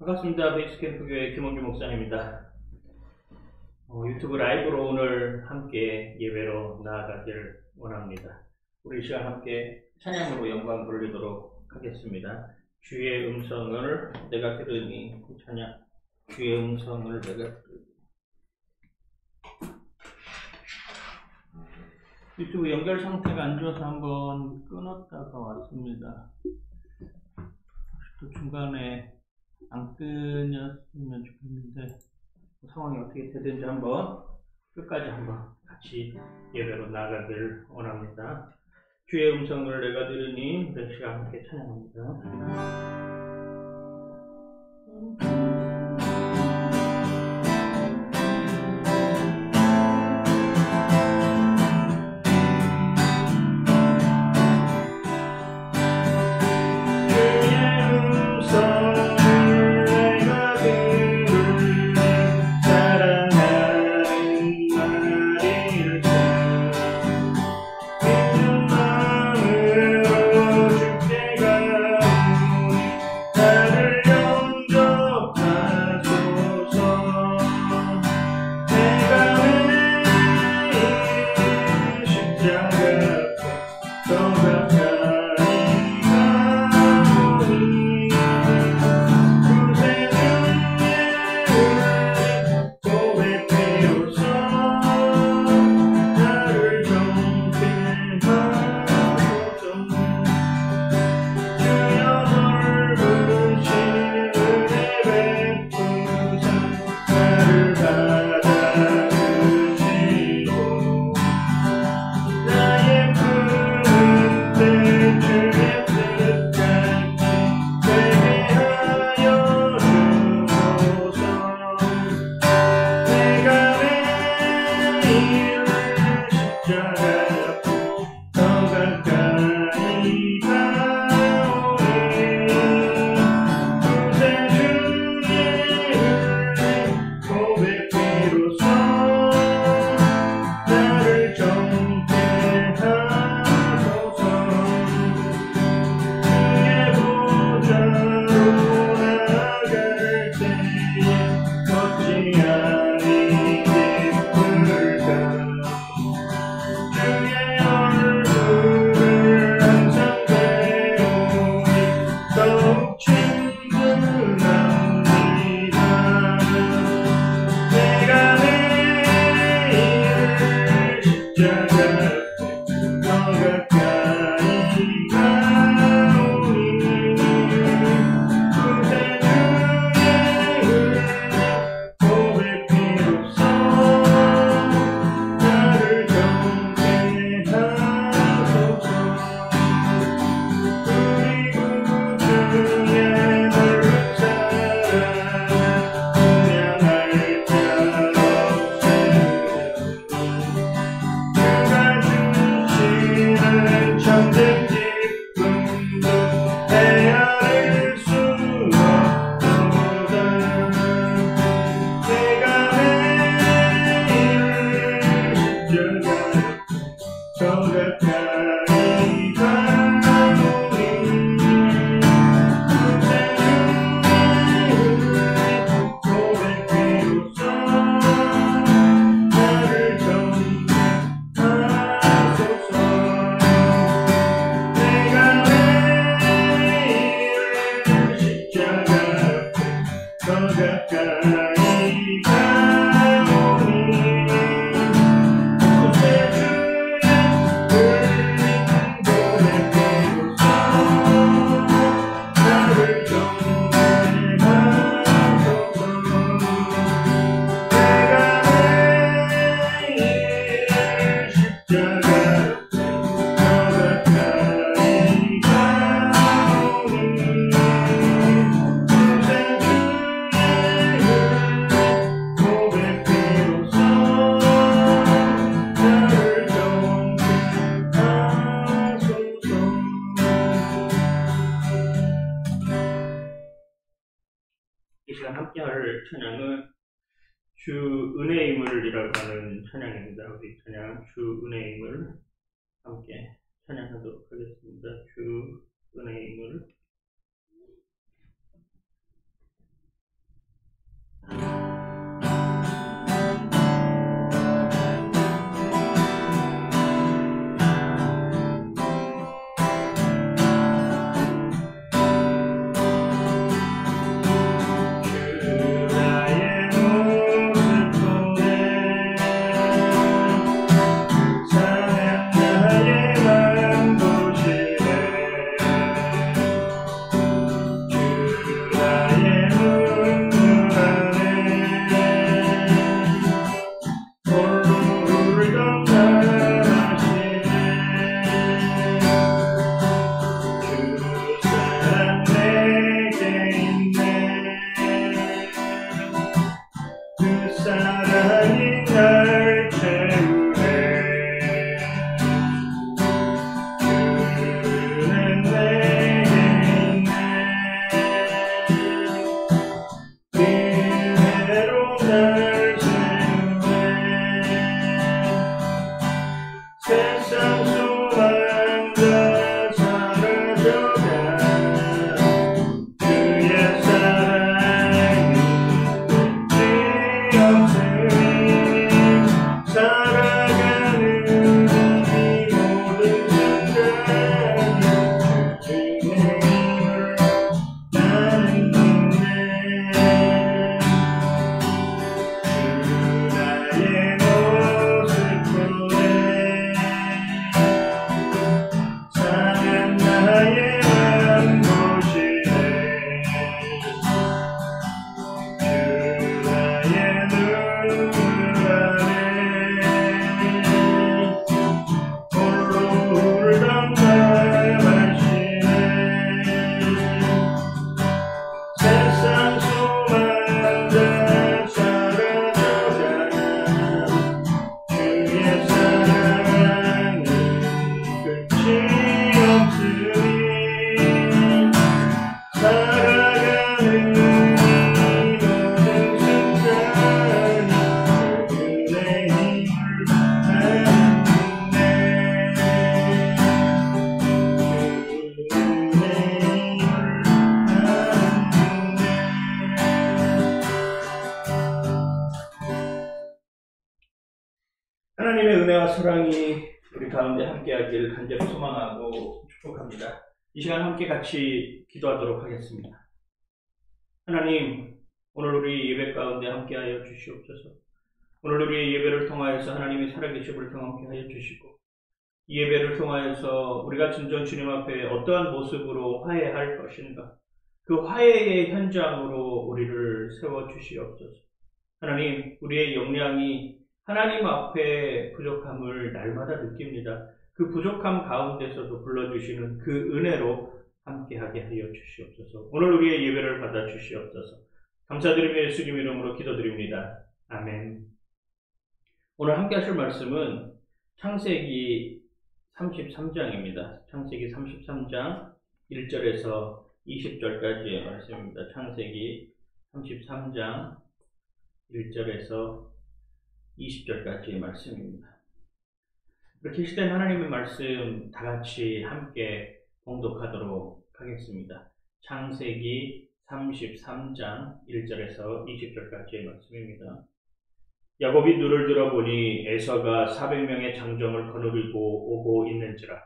반갑습니다. 베이스캠프교회 김원규 목사입니다. 유튜브 라이브로 오늘 함께 예배로 나아가기를 원합니다. 우리 시간 함께 찬양으로 영광 돌리도록 하겠습니다. 주의 음성을 내가 들으니 찬양, 주의 음성을 내가 들으니. 유튜브 연결 상태가 안 좋아서 한번 끊었다가 왔습니다. 또 중간에 안 끊었으면 좋겠는데 상황이 어떻게 되든지 한번 끝까지 한번 같이 예배로 나아가길 원합니다. 주의 음성을 내가 들으니 우리 시간 함께 찬양합니다. 이 시간 함께할 찬양은 주 은혜임을이라고 하는 찬양입니다. 우리 찬양 주 은혜임을 함께 찬양하도록 하겠습니다. 주 은혜임을. 하나님의 은혜와 사랑이 우리 가운데 함께하기를 간절히 소망하고 축복합니다. 이 시간 함께 같이 기도하도록 하겠습니다. 하나님, 오늘 우리 예배 가운데 함께하여 주시옵소서. 오늘 우리 예배를 통하여서 하나님이 살아계심을 경험케 하여 주시고, 이 예배를 통하여서 우리가 진정 주님 앞에 어떠한 모습으로 화해할 것인가, 그 화해의 현장으로 우리를 세워주시옵소서. 하나님, 우리의 역량이 하나님 앞에 부족함을 날마다 느낍니다. 그 부족함 가운데서도 불러주시는 그 은혜로 함께하게 하여 주시옵소서. 오늘 우리의 예배를 받아 주시옵소서. 감사드리며 예수님 이름으로 기도드립니다. 아멘. 오늘 함께 하실 말씀은 창세기 33장입니다. 창세기 33장 1절에서 20절까지의 말씀입니다. 창세기 33장 1절에서 20절까지의 말씀입니다. 이렇게 시된 하나님의 말씀 다 같이 함께 봉독하도록 하겠습니다. 창세기 33장 1절에서 20절까지의 말씀입니다. 야곱이 눈을 들어보니 에서가 400명의 장정을 거느리고 오고 있는지라.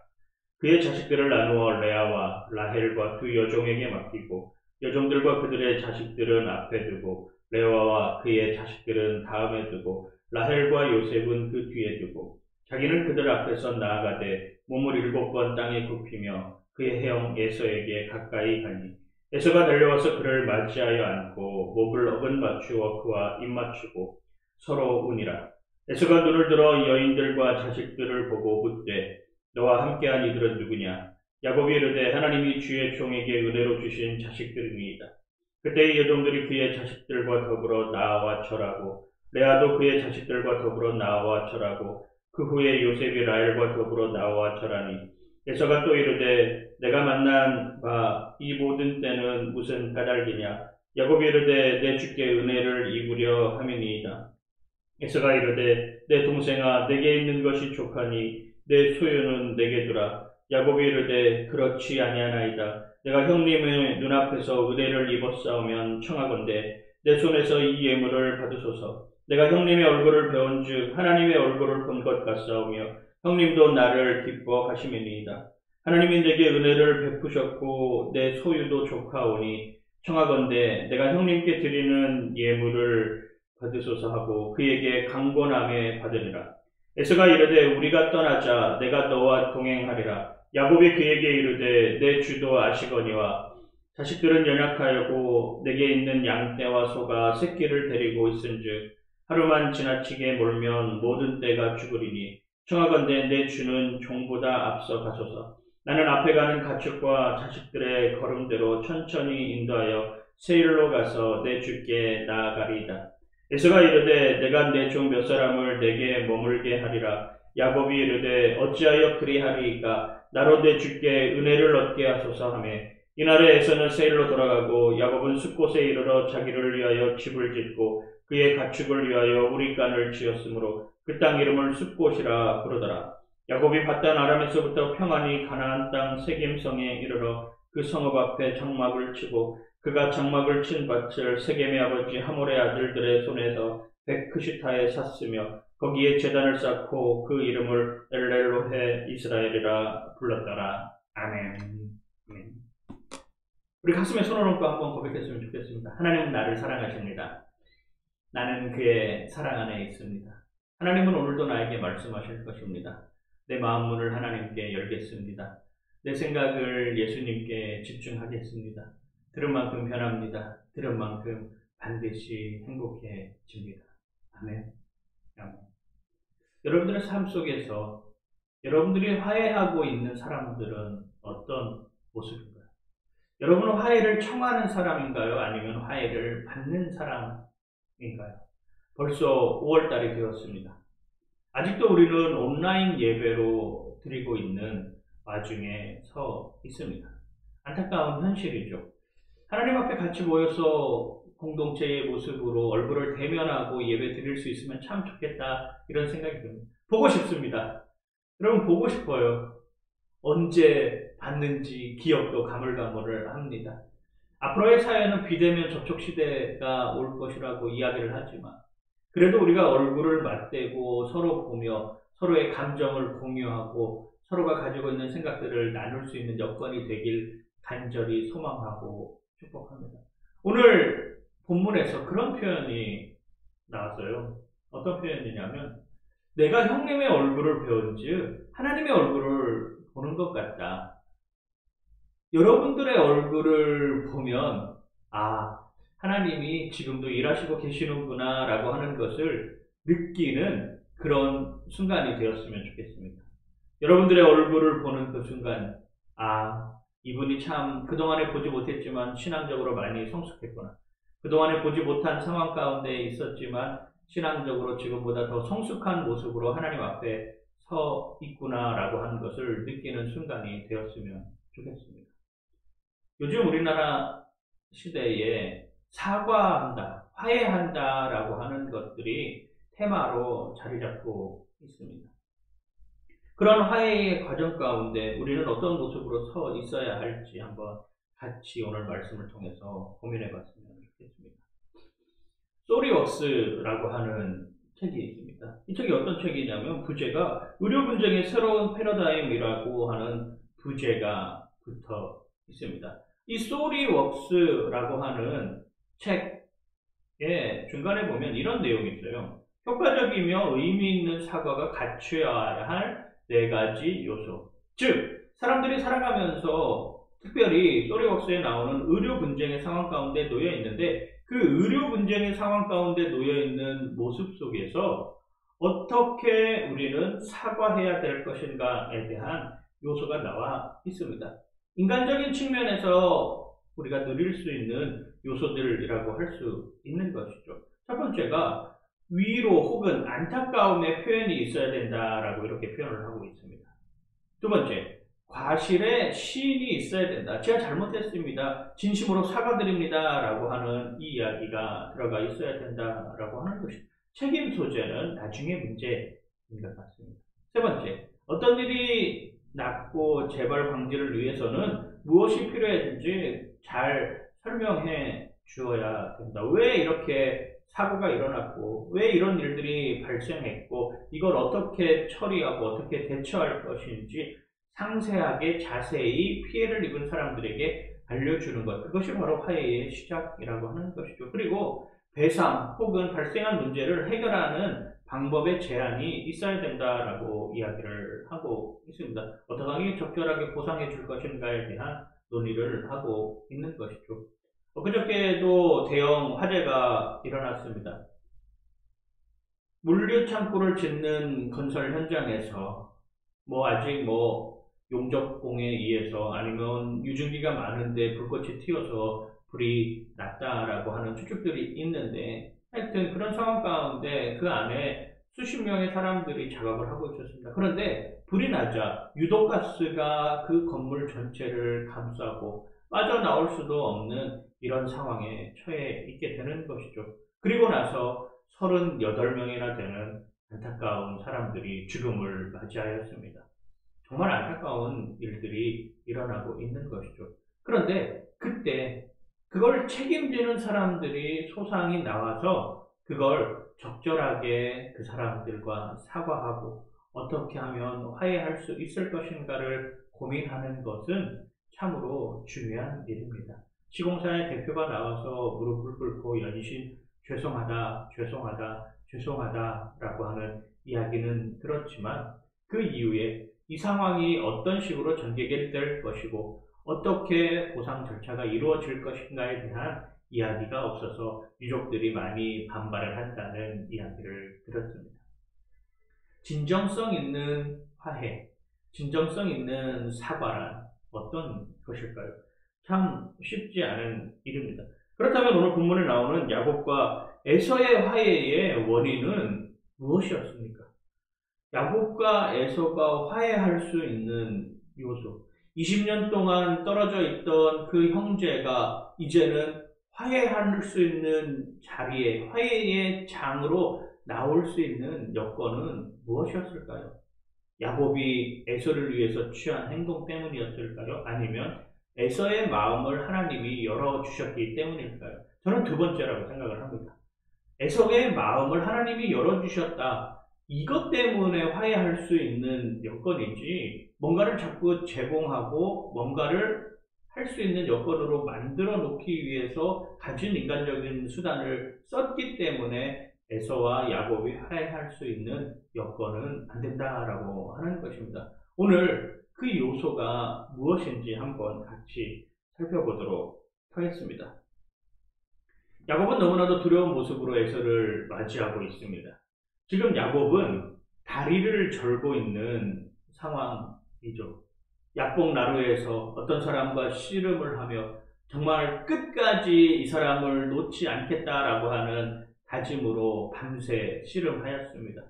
그의 자식들을 나누어 레아와 라헬과 두 여종에게 맡기고 여종들과 그들의 자식들은 앞에 두고 레아와 그의 자식들은 다음에 두고 라헬과 요셉은 그 뒤에 두고 자기는 그들 앞에서 나아가되 몸을 7번 땅에 굽히며 그의 형 에서에게 가까이 가니 에서가 달려와서 그를 맞이하여 안고 목을 어긋 맞추어 그와 입 맞추고 서로 우니라. 에서가 눈을 들어 여인들과 자식들을 보고 묻되 너와 함께한 이들은 누구냐? 야곱이 이르되 하나님이 주의 종에게 은혜로 주신 자식들입니다. 그때 여종들이 그의 자식들과 더불어 나와 절하고 레아도 그의 자식들과 더불어 나와 절하고 그 후에 요셉이 라헬과 더불어 나와 절하니 에서가 또 이르되 내가 만난 바 이 모든 때는 무슨 까닭이냐? 야곱이 이르되 내 주께 은혜를 입으려 함이니이다. 에서가 이르되 내 동생아 내게 있는 것이 족하니 내 소유는 내게 두라. 야곱이 이르되 그렇지 아니하나이다. 내가 형님의 눈앞에서 은혜를 입었사오면 청하건대 내 손에서 이 예물을 받으소서. 내가 형님의 얼굴을 배운즉 하나님의 얼굴을 본 것 같사오며 형님도 나를 기뻐하심이니이다. 하나님이 내게 은혜를 베푸셨고 내 소유도 족하오니 청하건대 내가 형님께 드리는 예물을 받으소서 하고 그에게 강권함에 받으리라. 에서가 이르되 우리가 떠나자. 내가 너와 동행하리라. 야곱이 그에게 이르되 내 주도 아시거니와 자식들은 연약하여고 내게 있는 양떼와 소가 새끼를 데리고 있은즉 하루만 지나치게 몰면 모든 떼가 죽으리니 청하건대 내 주는 종보다 앞서 가소서. 나는 앞에 가는 가축과 자식들의 걸음대로 천천히 인도하여 세일로 가서 내 주께 나아가리이다. 에서가 이르되 내가 내 종 몇 사람을 내게 머물게 하리라. 야곱이 이르되 어찌하여 그리하리이까. 나로 내 주께 은혜를 얻게 하소서 하며 이날에 에서는 세일로 돌아가고 야곱은 숫곳에 이르러 자기를 위하여 집을 짓고 그의 가축을 위하여 우리간을 지었으므로 그 땅 이름을 숫곳이라 부르더라. 야곱이 받단 아람에서부터 평안히 가나안 땅 세겜성에 이르러 그 성읍 앞에 장막을 치고 그가 장막을 친 밭을 세겜의 아버지 하몰의 아들들의 손에서 베크시타에 샀으며 거기에 제단을 쌓고 그 이름을 엘렐로헤 이스라엘이라 불렀더라. 아멘. 아멘. 우리 가슴에 손을 얹고 한번 고백했으면 좋겠습니다. 하나님은 나를 사랑하십니다. 나는 그의 사랑 안에 있습니다. 하나님은 오늘도 나에게 말씀하실 것입니다. 내 마음 문을 하나님께 열겠습니다. 내 생각을 예수님께 집중하겠습니다. 들은 만큼 변합니다. 들은 만큼 반드시 행복해집니다. 아멘. 아멘. 여러분들의 삶 속에서 여러분들이 화해하고 있는 사람들은 어떤 모습인가요? 여러분은 화해를 청하는 사람인가요? 아니면 화해를 받는 사람인가요? 벌써 5월달이 되었습니다. 아직도 우리는 온라인 예배로 드리고 있는 와중에 서 있습니다. 안타까운 현실이죠. 하나님 앞에 같이 모여서 공동체의 모습으로 얼굴을 대면하고 예배 드릴 수 있으면 참 좋겠다 이런 생각이 듭니다. 보고 싶습니다. 여러분 보고 싶어요. 언제 봤는지 기억도 가물가물을 합니다. 앞으로의 사회는 비대면 접촉 시대가 올 것이라고 이야기를 하지만 그래도 우리가 얼굴을 맞대고 서로 보며 서로의 감정을 공유하고 서로가 가지고 있는 생각들을 나눌 수 있는 여건이 되길 간절히 소망하고 축복합니다. 오늘 본문에서 그런 표현이 나왔어요. 어떤 표현이냐면 내가 형님의 얼굴을 배운즉 하나님의 얼굴을 보는 것 같다. 여러분들의 얼굴을 보면 하나님이 지금도 일하시고 계시는구나 라고 하는 것을 느끼는 그런 순간이 되었으면 좋겠습니다. 여러분들의 얼굴을 보는 그 순간 이분이 참 그동안에 보지 못했지만 신앙적으로 많이 성숙했구나. 그동안에 보지 못한 상황 가운데 있었지만 신앙적으로 지금보다 더 성숙한 모습으로 하나님 앞에 서 있구나라고 하는 것을 느끼는 순간이 되었으면 좋겠습니다. 요즘 우리나라 시대에 사과한다, 화해한다라고 하는 것들이 테마로 자리 잡고 있습니다. 그런 화해의 과정 가운데 우리는 어떤 모습으로 서 있어야 할지 한번 같이 오늘 말씀을 통해서 고민해 봤으면 좋겠습니다. 소리웍스라고 하는 책이 있습니다. 이 책이 어떤 책이냐면 부제가 의료 분쟁의 새로운 패러다임이라고 하는 부제가 붙어 있습니다. 이 소리웍스라고 하는 책의 중간에 보면 이런 내용이 있어요. 효과적이며 의미 있는 사과가 갖춰야 할 4가지 요소. 즉, 사람들이 살아가면서 특별히 소리웍스에 나오는 의료 분쟁의 상황 가운데 놓여 있는데 그 의료 분쟁의 상황 가운데 놓여 있는 모습 속에서 어떻게 우리는 사과해야 될 것인가에 대한 요소가 나와 있습니다. 인간적인 측면에서 우리가 누릴 수 있는 요소들이라고 할 수 있는 것이죠. 첫 번째가 위로 혹은 안타까움의 표현이 있어야 된다라고 이렇게 표현을 하고 있습니다. 두 번째, 과실에 시인이 있어야 된다. 제가 잘못했습니다. 진심으로 사과드립니다. 라고 하는 이 이야기가 들어가 있어야 된다라고 하는 것입니다. 책임 소재는 나중에 문제인 것 같습니다. 세 번째, 어떤 일이 낫고 재발 방지를 위해서는 무엇이 필요했는지 잘 설명해 주어야 된다. 왜 이렇게 사고가 일어났고, 왜 이런 일들이 발생했고, 이걸 어떻게 처리하고 어떻게 대처할 것인지 상세하게 자세히 피해를 입은 사람들에게 알려주는 것. 그것이 바로 화해의 시작이라고 하는 것이죠. 그리고 배상 혹은 발생한 문제를 해결하는 방법의 제한이 있어야 된다라고 이야기를 하고 있습니다. 어떻게 적절하게 보상해 줄 것인가에 대한 논의를 하고 있는 것이죠. 그저께도 대형 화재가 일어났습니다. 물류 창고를 짓는 건설 현장에서 아직 용접공에 의해서 아니면 유증기가 많은데 불꽃이 튀어서 불이 났다라고 하는 추측들이 있는데, 하여튼 그런 상황 가운데 그 안에 수십 명의 사람들이 작업을 하고 있었습니다. 그런데 불이 나자 유독가스가 그 건물 전체를 감싸고 빠져나올 수도 없는 이런 상황에 처해 있게 되는 것이죠. 그리고 나서 38명이나 되는 안타까운 사람들이 죽음을 맞이하였습니다. 정말 안타까운 일들이 일어나고 있는 것이죠. 그런데 그때 그걸 책임지는 사람들이 소상히 나와서 그걸 적절하게 그 사람들과 사과하고 어떻게 하면 화해할 수 있을 것인가를 고민하는 것은 참으로 중요한 일입니다. 시공사의 대표가 나와서 무릎을 꿇고 연신 죄송하다, 죄송하다, 죄송하다라고 하는 이야기는 들었지만 그 이후에 이 상황이 어떤 식으로 전개될 것이고 어떻게 보상 절차가 이루어질 것인가에 대한 이야기가 없어서 유족들이 많이 반발을 한다는 이야기를 들었습니다. 진정성 있는 화해, 진정성 있는 사과란 어떤 것일까요? 참 쉽지 않은 일입니다. 그렇다면 오늘 본문에 나오는 야곱과 에서의 화해의 원인은 무엇이었습니까? 야곱과 에서가 화해할 수 있는 요소, 20년 동안 떨어져 있던 그 형제가 이제는 화해할 수 있는 자리에, 화해의 장으로 나올 수 있는 여건은 무엇이었을까요? 야곱이 에서를 위해서 취한 행동 때문이었을까요? 아니면 에서의 마음을 하나님이 열어주셨기 때문일까요? 저는 두 번째라고 생각을 합니다. 에서의 마음을 하나님이 열어주셨다. 이것 때문에 화해할 수 있는 여건이지, 뭔가를 자꾸 제공하고 뭔가를 할 수 있는 여건으로 만들어 놓기 위해서 가진 인간적인 수단을 썼기 때문에 에서와 야곱이 화해할 수 있는 여건은 안 된다라고 하는 것입니다. 오늘 그 요소가 무엇인지 한번 같이 살펴보도록 하겠습니다. 야곱은 너무나도 두려운 모습으로 에서를 맞이하고 있습니다. 지금 야곱은 다리를 절고 있는 상황이죠. 약복 나루에서 어떤 사람과 씨름을 하며 정말 끝까지 이 사람을 놓지 않겠다라고 하는 다짐으로 밤새 씨름하였습니다.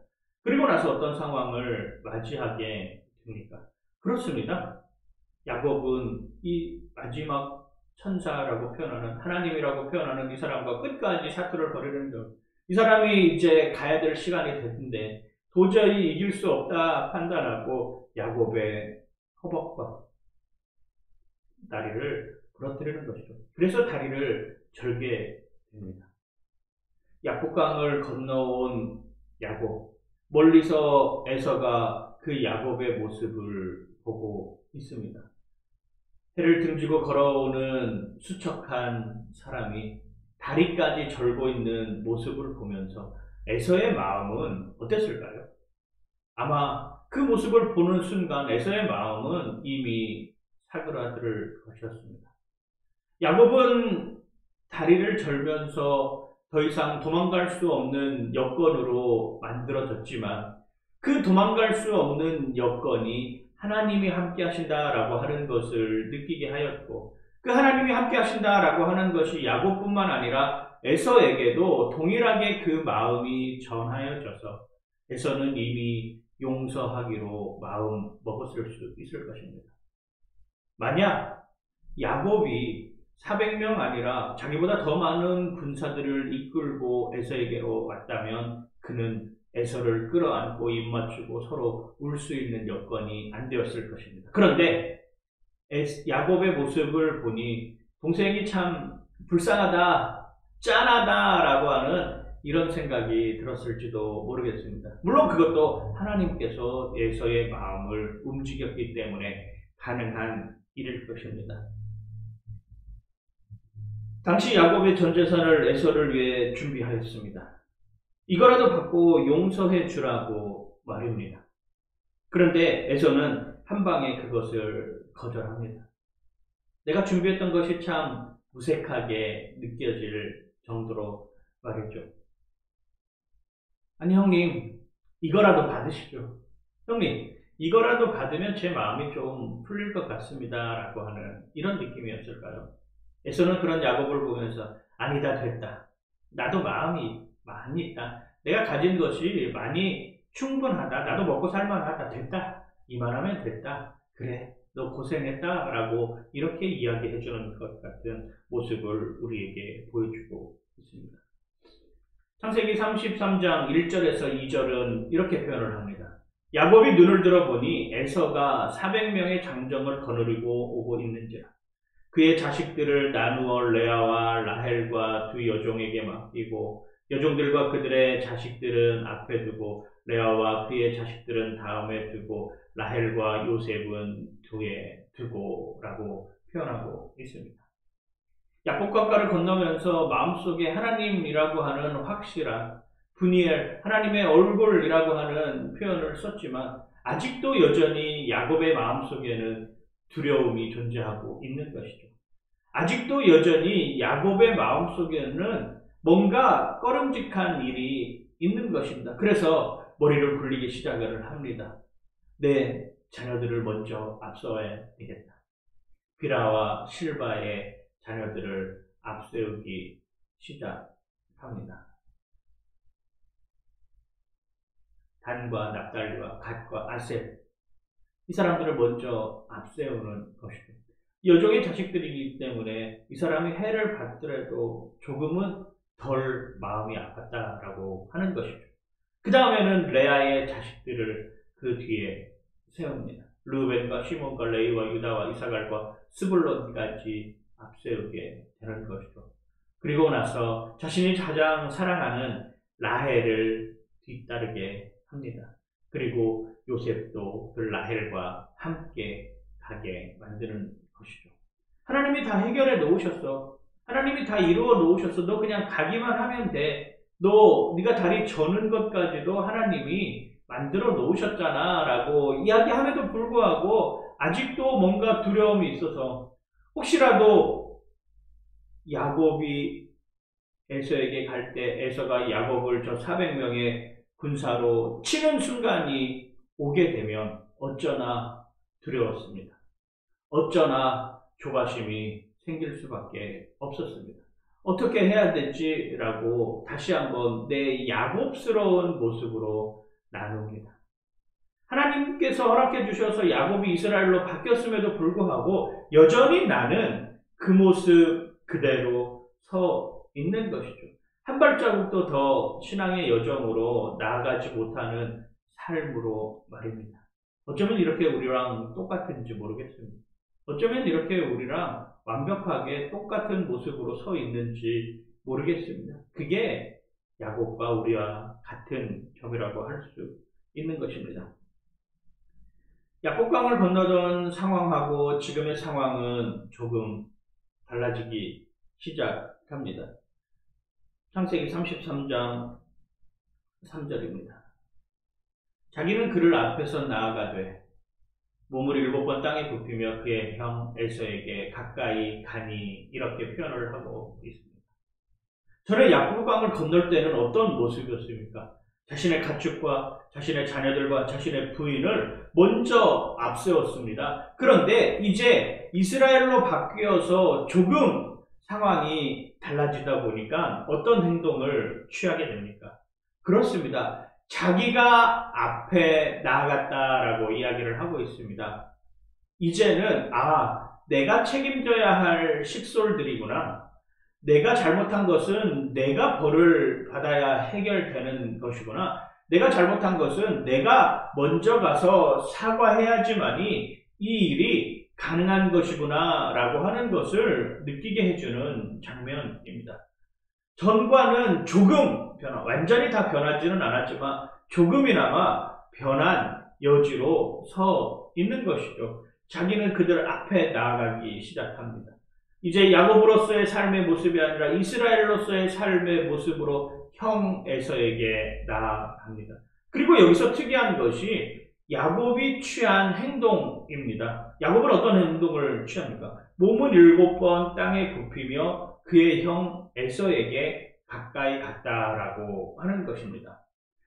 그리고 나서 어떤 상황을 맞이하게 됩니까? 그렇습니다. 야곱은 이 마지막 천사라고 표현하는, 하나님이라고 표현하는 이 사람과 끝까지 사투를 벌이는 것. 이 사람이 이제 가야 될 시간이 됐는데 도저히 이길 수 없다 판단하고 야곱의 허벅과 다리를 부러뜨리는 것이죠. 그래서 다리를 절게 됩니다. 약복강을 건너온 야곱, 멀리서 에서가 그 야곱의 모습을 보고 있습니다. 해를 등지고 걸어오는 수척한 사람이 다리까지 절고 있는 모습을 보면서 에서의 마음은 어땠을까요? 아마 그 모습을 보는 순간 에서의 마음은 이미 사그라들 것이었습니다. 야곱은 다리를 절면서 더 이상 도망갈 수 없는 여건으로 만들어졌지만 그 도망갈 수 없는 여건이 하나님이 함께 하신다라고 하는 것을 느끼게 하였고, 그 하나님이 함께 하신다라고 하는 것이 야곱뿐만 아니라 에서에게도 동일하게 그 마음이 전하여져서 에서는 이미 용서하기로 마음 먹었을 수 있을 것입니다. 만약 야곱이 400명 아니라 자기보다 더 많은 군사들을 이끌고 에서에게로 왔다면 그는 에서를 끌어안고 입맞추고 서로 울 수 있는 여건이 안 되었을 것입니다. 그런데 야곱의 모습을 보니 동생이 참 불쌍하다, 짠하다라고 하는 이런 생각이 들었을지도 모르겠습니다. 물론 그것도 하나님께서 에서의 마음을 움직였기 때문에 가능한 일일 것입니다. 당시 야곱의 전 재산을 에서를 위해 준비하였습니다. 이거라도 받고 용서해 주라고 말입니다. 그런데 에서는 한 방에 그것을 거절합니다. 내가 준비했던 것이 참 무색하게 느껴질 정도로 말했죠. 아니 형님, 이거라도 받으시죠. 형님, 이거라도 받으면 제 마음이 좀 풀릴 것 같습니다. 라고 하는 이런 느낌이었을까요? 에서는 그런 야곱을 보면서 아니다, 됐다. 나도 마음이 많이 있다. 내가 가진 것이 많이 충분하다. 나도 먹고 살만하다. 됐다. 이만하면 됐다. 그래, 너 고생했다. 라고 이렇게 이야기해주는 것 같은 모습을 우리에게 보여주고 있습니다. 창세기 33장 1절에서 2절은 이렇게 표현을 합니다. 야곱이 눈을 들어보니 에서가 400명의 장정을 거느리고 오고 있는지라. 그의 자식들을 나누어 레아와 라헬과 두 여종에게 맡기고 여종들과 그들의 자식들은 앞에 두고 레아와 그의 자식들은 다음에 두고 라헬과 요셉은 뒤에 두고 라고 표현하고 있습니다. 야복강가를 건너면서 마음속에 하나님이라고 하는 확실한 분이엘, 하나님의 얼굴이라고 하는 표현을 썼지만 아직도 여전히 야곱의 마음속에는 두려움이 존재하고 있는 것이죠. 아직도 여전히 야곱의 마음속에는 뭔가 꺼름직한 일이 있는 것입니다. 그래서 머리를 굴리기 시작을 합니다. 내 자녀들을 먼저 앞서야 되겠다. 비라와 실바의 자녀들을 앞세우기 시작합니다. 단과 납달리와 갓과 아셀, 이 사람들을 먼저 앞세우는 것이죠. 여종의 자식들이기 때문에 이 사람이 해를 받더라도 조금은 덜 마음이 아팠다라고 하는 것이죠. 그 다음에는 레아의 자식들을 그 뒤에 세웁니다. 르우벤과 시몬과 레위와 유다와 이사갈과 스불론까지 앞세우게 되는 것이죠. 그리고 나서 자신이 가장 사랑하는 라헬을 뒤따르게 합니다. 그리고 요셉도 그 라헬과 함께 가게 만드는 것이죠. 하나님이 다 해결해 놓으셨어. 하나님이 다 이루어 놓으셨어. 너 그냥 가기만 하면 돼. 네가 다리 저는 것까지도 하나님이 만들어 놓으셨잖아 라고 이야기함에도 불구하고 아직도 뭔가 두려움이 있어서 혹시라도 야곱이 에서에게 갈 때 에서가 야곱을 저 400명의 군사로 치는 순간이 오게 되면 어쩌나 두려웠습니다. 어쩌나 조바심이 생길 수밖에 없었습니다. 어떻게 해야 될지라고 다시 한번 내 야곱스러운 모습으로 나눕니다. 하나님께서 허락해 주셔서 야곱이 이스라엘로 바뀌었음에도 불구하고 여전히 나는 그 모습 그대로 서 있는 것이죠. 한 발자국도 더 신앙의 여정으로 나아가지 못하는 삶으로 말입니다. 어쩌면 이렇게 우리랑 똑같은지 모르겠습니다. 어쩌면 이렇게 우리랑 완벽하게 똑같은 모습으로 서 있는지 모르겠습니다. 그게 야곱과 우리와 같은 점이라고 할 수 있는 것입니다. 야복강을 건너던 상황하고 지금의 상황은 조금 달라지기 시작합니다. 창세기 33장 3절입니다. 자기는 그를 앞에서 나아가되 몸을 7번 땅에 굽히며 그의 형 에서에게 가까이 가니 이렇게 표현을 하고 있습니다. 저는 야복강을 건널 때는 어떤 모습이었습니까? 자신의 가축과 자신의 자녀들과 자신의 부인을 먼저 앞세웠습니다. 그런데 이제 이스라엘로 바뀌어서 조금 상황이 달라지다 보니까 어떤 행동을 취하게 됩니까? 그렇습니다. 자기가 앞에 나아갔다라고 이야기를 하고 있습니다. 이제는 내가 책임져야 할 식솔들이구나. 내가 잘못한 것은 내가 벌을 받아야 해결되는 것이구나. 내가 잘못한 것은 내가 먼저 가서 사과해야지만이 이 일이 가능한 것이구나 라고 하는 것을 느끼게 해주는 장면입니다. 전과는 조금 변화, 완전히 다 변하지는 않았지만 조금이나마 변한 여지로 서 있는 것이죠. 자기는 그들 앞에 나아가기 시작합니다. 이제 야곱으로서의 삶의 모습이 아니라 이스라엘로서의 삶의 모습으로 형 에서에게 나아갑니다. 그리고 여기서 특이한 것이 야곱이 취한 행동입니다. 야곱은 어떤 행동을 취합니까? 몸은 7번 땅에 굽히며 그의 형 에서에게 가까이 갔다라고 하는 것입니다.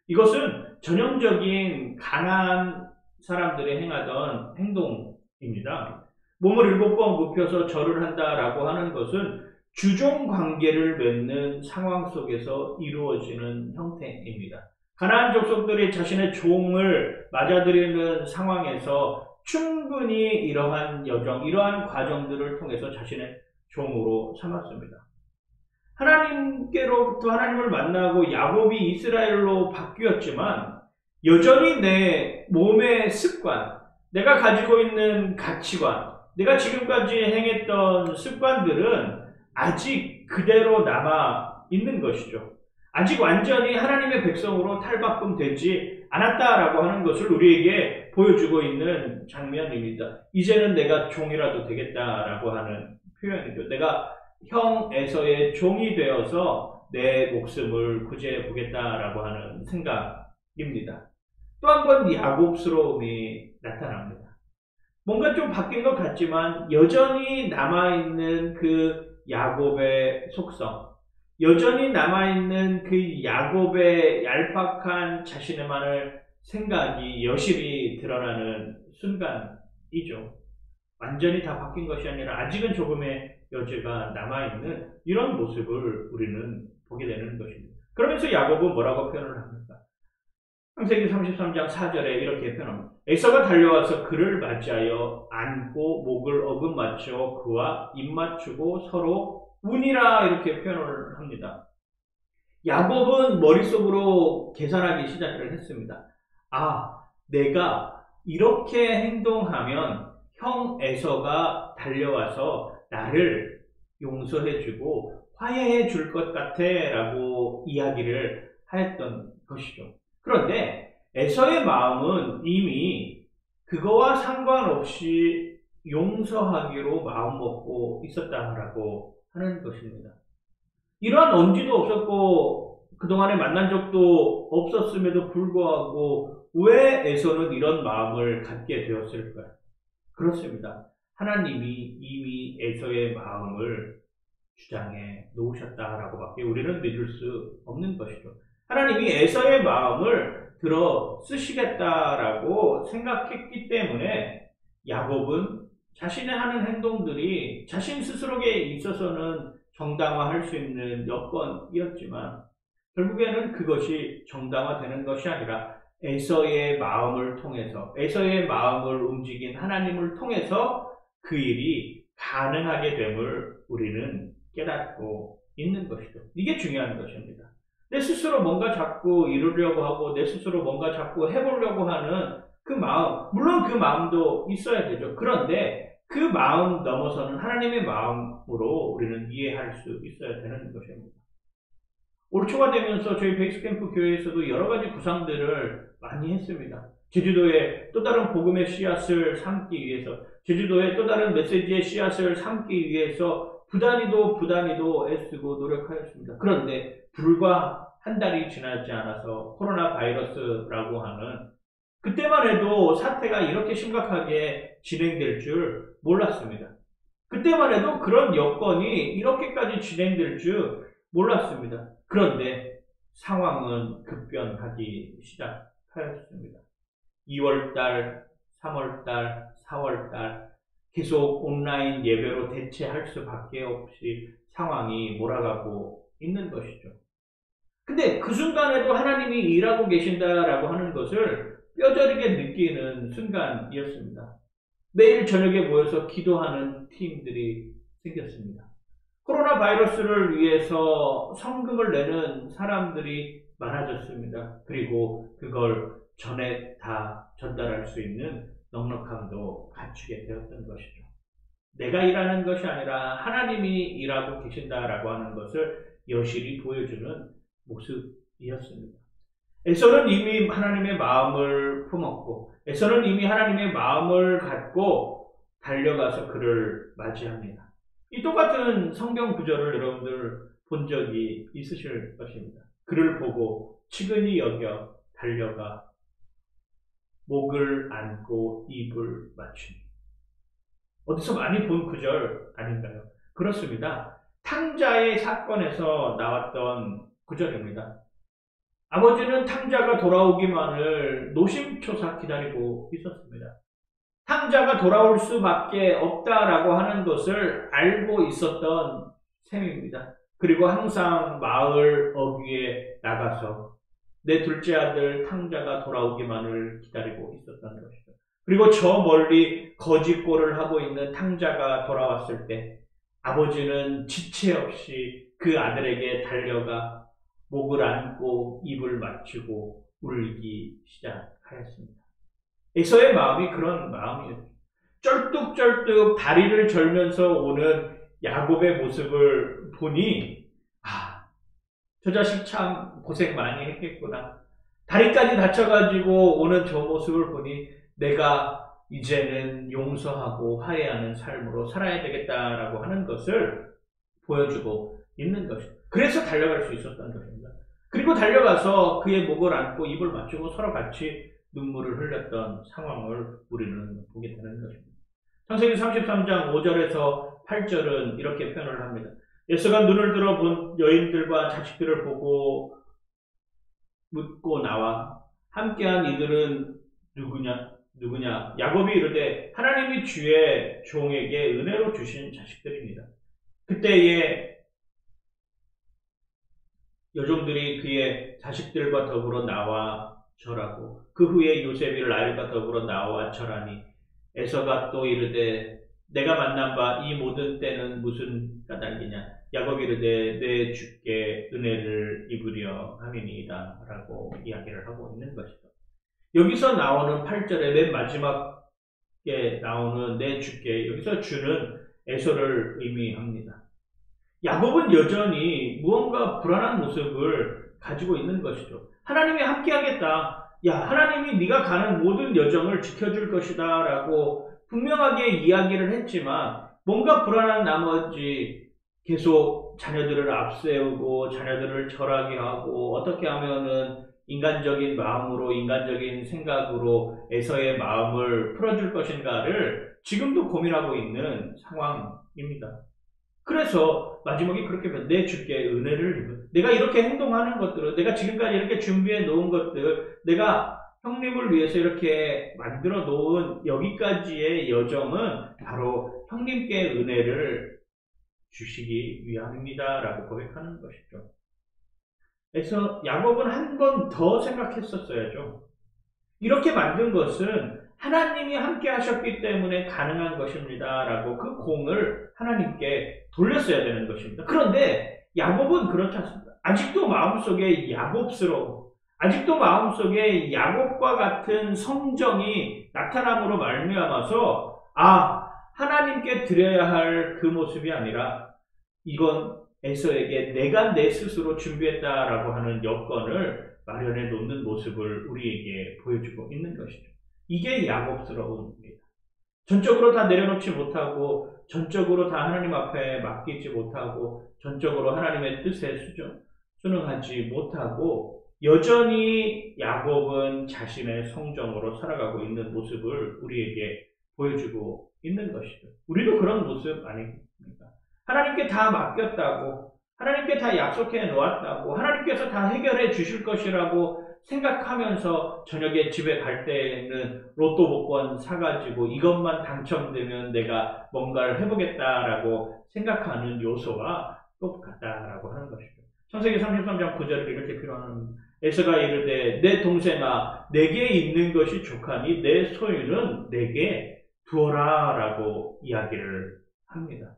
이것은 전형적인 가나안 사람들이 행하던 행동입니다. 몸을 7번 굽혀서 절을 한다라고 하는 것은 주종 관계를 맺는 상황 속에서 이루어지는 형태입니다. 가나안 족속들이 자신의 종을 맞아들이는 상황에서 충분히 이러한 여정, 이러한 과정들을 통해서 자신의 종으로 삼았습니다. 하나님께로부터 하나님을 만나고 야곱이 이스라엘로 바뀌었지만 여전히 내 몸의 습관, 내가 가지고 있는 가치관, 내가 지금까지 행했던 습관들은 아직 그대로 남아 있는 것이죠. 아직 완전히 하나님의 백성으로 탈바꿈되지 않았다라고 하는 것을 우리에게 보여주고 있는 장면입니다. 이제는 내가 종이라도 되겠다라고 하는 표현이죠. 내가 형 에서의 종이 되어서 내 목숨을 구제해 보겠다라고 하는 생각입니다. 또 한 번 야곱스러움이 나타납니다. 뭔가 좀 바뀐 것 같지만 여전히 남아있는 그 야곱의 속성, 여전히 남아있는 그 야곱의 얄팍한 자신의만을 생각이 여실히 드러나는 순간이죠. 완전히 다 바뀐 것이 아니라 아직은 조금의 여지가 남아있는 이런 모습을 우리는 보게 되는 것입니다. 그러면서 야곱은 뭐라고 표현을 합니까? 창세기 33장 4절에 이렇게 표현합니다. 에서가 달려와서 그를 맞이하여 안고 목을 어긋맞춰 그와 입 맞추고 서로 운이라 이렇게 표현을 합니다. 야곱은 머릿속으로 계산하기 시작을 했습니다. 아, 내가 이렇게 행동하면 형 에서가 달려와서 나를 용서해주고 화해해 줄 것 같아 라고 이야기를 하였던 것이죠. 그런데 에서의 마음은 이미 그거와 상관없이 용서하기로 마음먹고 있었다라고 하는 것입니다. 이러한 언지도 없었고 그동안에 만난 적도 없었음에도 불구하고 왜 에서는 이런 마음을 갖게 되었을까요? 그렇습니다. 하나님이 이미 에서의 마음을 주장해 놓으셨다라고밖에 우리는 믿을 수 없는 것이죠. 하나님이 에서의 마음을 들어 쓰시겠다라고 생각했기 때문에 야곱은 자신의 하는 행동들이 자신 스스로에 있어서는 정당화할 수 있는 여건이었지만 결국에는 그것이 정당화되는 것이 아니라 에서의 마음을 통해서, 에서의 마음을 움직인 하나님을 통해서 그 일이 가능하게 됨을 우리는 깨닫고 있는 것이죠. 이게 중요한 것입니다. 내 스스로 뭔가 자꾸 이루려고 하고 내 스스로 뭔가 자꾸 해보려고 하는 그 마음, 물론 그 마음도 있어야 되죠. 그런데 그 마음 넘어서는 하나님의 마음으로 우리는 이해할 수 있어야 되는 것입니다. 올 초가 되면서 저희 베이스캠프 교회에서도 여러 가지 구상들을 많이 했습니다. 제주도에 또 다른 복음의 씨앗을 심기 위해서, 제주도에 또 다른 메시지의 씨앗을 심기 위해서 부단히도 애쓰고 노력하였습니다. 그런데 불과 한 달이 지나지 않아서 코로나 바이러스라고 하는, 그때만 해도 사태가 이렇게 심각하게 진행될 줄 몰랐습니다. 그때만 해도 그런 여건이 이렇게까지 진행될 줄 몰랐습니다. 그런데 상황은 급변하기 시작하였습니다. 2월달, 3월달, 4월달 계속 온라인 예배로 대체할 수밖에 없이 상황이 몰아가고 있는 것이죠. 근데 그 순간에도 하나님이 일하고 계신다라고 하는 것을 뼈저리게 느끼는 순간이었습니다. 매일 저녁에 모여서 기도하는 팀들이 생겼습니다. 코로나 바이러스를 위해서 성금을 내는 사람들이 많아졌습니다. 그리고 그걸 전에 다 전달할 수 있는 넉넉함도 갖추게 되었던 것이죠. 내가 일하는 것이 아니라 하나님이 일하고 계신다라고 하는 것을 여실히 보여주는 모습이었습니다. 에서는 이미 하나님의 마음을 품었고, 에서는 이미 하나님의 마음을 갖고 달려가서 그를 맞이합니다. 이 똑같은 성경 구절을 여러분들 본 적이 있으실 것입니다. 그를 보고 측은히 여겨 달려가 목을 안고 입을 맞추니. 어디서 많이 본 구절 아닌가요? 그렇습니다. 탕자의 사건에서 나왔던 구절입니다. 아버지는 탕자가 돌아오기만을 노심초사 기다리고 있었습니다. 탕자가 돌아올 수밖에 없다라고 하는 것을 알고 있었던 셈입니다. 그리고 항상 마을 어귀에 나가서 내 둘째 아들 탕자가 돌아오기만을 기다리고 있었던 것이죠. 그리고 저 멀리 거짓골을 하고 있는 탕자가 돌아왔을 때 아버지는 지체 없이 그 아들에게 달려가 목을 안고 입을 맞추고 울기 시작하였습니다. 에서의 마음이 그런 마음이었죠. 쩔뚝쩔뚝 다리를 절면서 오는 야곱의 모습을 보니 저 자식 참 고생 많이 했겠구나. 다리까지 다쳐가지고 오는 저 모습을 보니 내가 이제는 용서하고 화해하는 삶으로 살아야 되겠다라고 하는 것을 보여주고 있는 것입니다. 그래서 달려갈 수 있었던 것입니다. 그리고 달려가서 그의 목을 안고 입을 맞추고 서로 같이 눈물을 흘렸던 상황을 우리는 보게 되는 것입니다. 창세기 33장 5절에서 8절은 이렇게 표현을 합니다. 에서가 눈을 들어 본 여인들과 자식들을 보고 묻고 나와 함께한 이들은 누구냐? 야곱이 이르되 하나님이 주의 종에게 은혜로 주신 자식들입니다. 그때에 여종들이 그의 자식들과 더불어 나와 절하고 그 후에 요셉이 라헬과 더불어 나와 절하니 에서가 또 이르되 내가 만난 바 이 모든 때는 무슨 까닭이냐? 야곱이 이르되 내 주께 은혜를 입으려 함이니이다 라고 이야기를 하고 있는 것이죠. 여기서 나오는 8절의 맨 마지막에 나오는 내 주께, 여기서 주는 에서를 의미합니다. 야곱은 여전히 무언가 불안한 모습을 가지고 있는 것이죠. 하나님이 함께하겠다. 하나님이 네가 가는 모든 여정을 지켜줄 것이다 라고 분명하게 이야기를 했지만 뭔가 불안한 나머지 계속 자녀들을 앞세우고 자녀들을 절하게 하고 어떻게 하면은 인간적인 마음으로 인간적인 생각으로 에서의 마음을 풀어줄 것인가를 지금도 고민하고 있는 상황입니다. 그래서 마지막에 그렇게 내 주께 은혜를 입은 내가 이렇게 행동하는 것들은 내가 지금까지 이렇게 준비해 놓은 것들 내가 형님을 위해서 이렇게 만들어 놓은 여기까지의 여정은 바로 형님께 은혜를 주시기 위함입니다 라고 고백하는 것이죠. 그래서 야곱은 한 번 더 생각했었어야죠. 이렇게 만든 것은 하나님이 함께 하셨기 때문에 가능한 것입니다 라고 그 공을 하나님께 돌렸어야 되는 것입니다. 그런데 야곱은 그렇지 않습니다. 아직도 마음속에 야곱스러워, 아직도 마음속에 야곱과 같은 성정이 나타남으로 말미암아서 하나님께 드려야 할 그 모습이 아니라 이건 에서에게 내가 내 스스로 준비했다라고 하는 여건을 마련해 놓는 모습을 우리에게 보여주고 있는 것이죠. 이게 야곱스러움입니다. 전적으로 다 내려놓지 못하고 전적으로 다 하나님 앞에 맡기지 못하고 전적으로 하나님의 뜻에 순응하지 못하고 여전히 야곱은 자신의 성정으로 살아가고 있는 모습을 우리에게 보여주고 있는 것이죠. 우리도 그런 모습 아닙니까? 하나님께 다 맡겼다고, 하나님께 다 약속해 놓았다고, 하나님께서 다 해결해 주실 것이라고 생각하면서 저녁에 집에 갈 때는 로또 복권 사가지고 이것만 당첨되면 내가 뭔가를 해보겠다라고 생각하는 요소와 똑같다라고 하는 것이죠. 창세기 33장 9절을 이렇게 표현합니다. 에서가 이르되 내 동생아 내게 있는 것이 족하니 내 소유는 내게 두어라 라고 이야기를 합니다.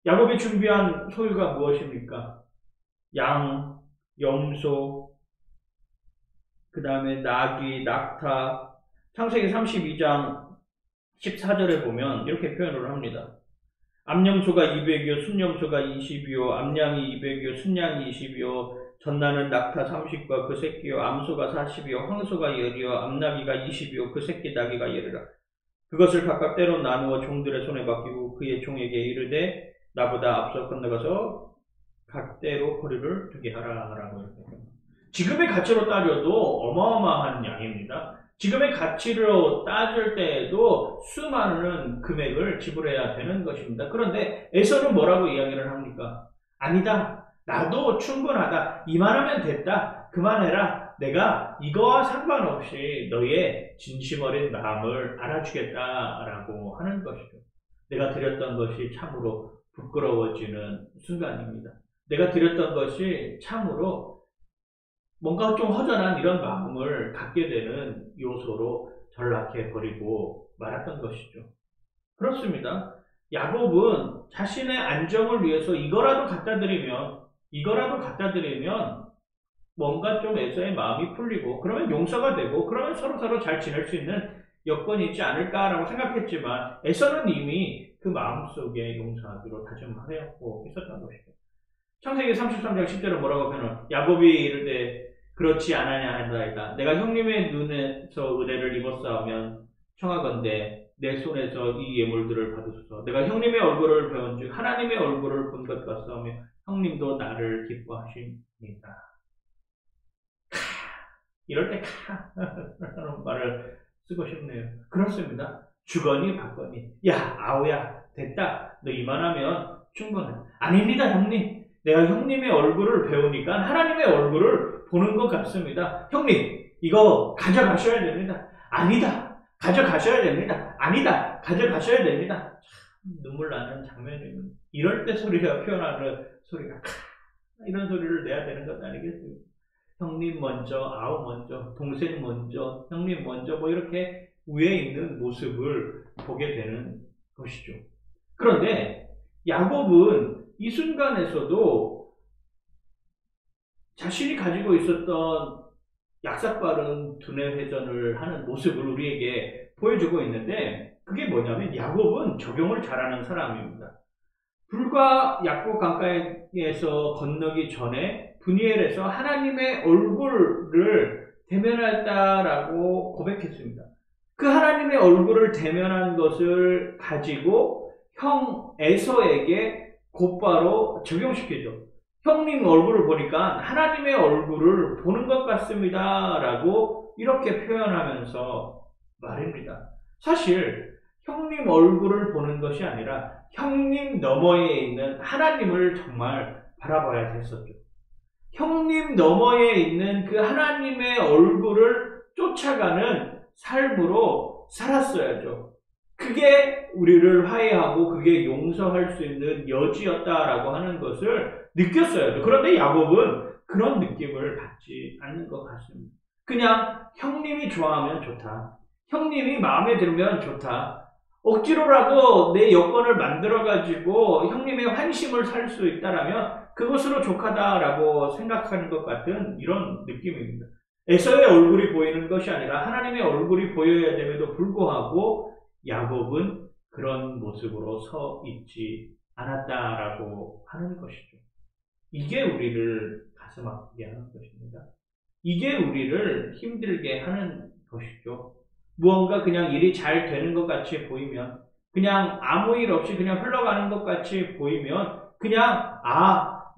야곱이 준비한 소유가 무엇입니까? 양, 염소, 그 다음에 나귀, 낙타. 창세기 32장 14절에 보면 이렇게 표현을 합니다. 암염소가 200이요, 순염소가 20이요, 암양이 200이요, 순양이 20이요, 전나는 낙타 30과 그 새끼요, 암소가 40이요, 황소가 10이요, 암나귀가 20이요, 그 새끼 나귀가 10이라. 그것을 각각 때로 나누어 종들의 손에 맡기고 그의 종에게 이르되 나보다 앞서 건너가서 각 때로 거리를 두게 하라라고 이렇게. 지금의 가치로 따져도 어마어마한 양입니다. 지금의 가치로 따질 때에도 수많은 금액을 지불해야 되는 것입니다. 그런데 에서는 뭐라고 이야기를 합니까? 아니다. 나도 충분하다. 이만하면 됐다. 그만해라. 내가 이거와 상관없이 너의 진심 어린 마음을 알아주겠다라고 하는 것이죠. 내가 드렸던 것이 참으로 부끄러워지는 순간입니다. 내가 드렸던 것이 참으로 뭔가 좀 허전한 이런 마음을 갖게 되는 요소로 전락해버리고 말았던 것이죠. 그렇습니다. 야곱은 자신의 안정을 위해서 이거라도 갖다 드리면 뭔가 좀 에서의 마음이 풀리고 그러면 용서가 되고 그러면 서로 잘 지낼 수 있는 여건이 있지 않을까라고 생각했지만 에서는 이미 그 마음속에 용서하기로 다짐하였고 있었던 것이죠. 창세기 33장 10절은 뭐라고 표현을? 야곱이 이르되 그렇지 않아야 한다이다. 내가 형님의 눈에서 은혜를 입었사오면 청하건대 내 손에서 이 예물들을 받으소서. 내가 형님의 얼굴을 배운즉 하나님의 얼굴을 본 것 같사오며 형님도 나를 기뻐하십니다. 이럴 때 라는 말을 쓰고 싶네요. 그렇습니다. 주거니 받거니. 야 아우야 됐다. 너 이만하면 충분해. 아닙니다 형님. 내가 형님의 얼굴을 배우니까 하나님의 얼굴을 보는 것 같습니다. 형님 이거 가져가셔야 됩니다. 아니다. 가져가셔야 됩니다. 아니다. 가져가셔야 됩니다. 참 눈물 나는 장면입니다. 이럴 때 소리가 표현하는 소리가 이런 소리를 내야 되는 것 아니겠습니까? 형님 먼저, 아우 먼저, 동생 먼저, 형님 먼저 뭐 이렇게 위에 있는 모습을 보게 되는 것이죠. 그런데 야곱은 이 순간에서도 자신이 가지고 있었던 약삭빠른 두뇌 회전을 하는 모습을 우리에게 보여주고 있는데 그게 뭐냐면 야곱은 적용을 잘하는 사람입니다. 불과 약복 강가에서 건너기 전에 브니엘에서 하나님의 얼굴을 대면했다라고 고백했습니다. 그 하나님의 얼굴을 대면한 것을 가지고 형 에서에게 곧바로 적용시키죠. 형님 얼굴을 보니까 하나님의 얼굴을 보는 것 같습니다 라고 이렇게 표현하면서 말입니다. 사실 형님 얼굴을 보는 것이 아니라 형님 너머에 있는 하나님을 정말 바라봐야 됐었죠. 형님 너머에 있는 그 하나님의 얼굴을 쫓아가는 삶으로 살았어야죠. 그게 우리를 화해하고 그게 용서할 수 있는 여지였다라고 하는 것을 느꼈어야죠. 그런데 야곱은 그런 느낌을 받지 않는 것 같습니다. 그냥 형님이 좋아하면 좋다. 형님이 마음에 들면 좋다. 억지로라도 내 여건을 만들어가지고 형님의 환심을 살 수 있다라면 그것으로 족하다라고 생각하는 것 같은 이런 느낌입니다. 에서의 얼굴이 보이는 것이 아니라 하나님의 얼굴이 보여야 됨에도 불구하고 야곱은 그런 모습으로 서 있지 않았다라고 하는 것이죠. 이게 우리를 가슴 아프게 하는 것입니다. 이게 우리를 힘들게 하는 것이죠. 무언가 그냥 일이 잘 되는 것 같이 보이면, 그냥 아무 일 없이 그냥 흘러가는 것 같이 보이면, 그냥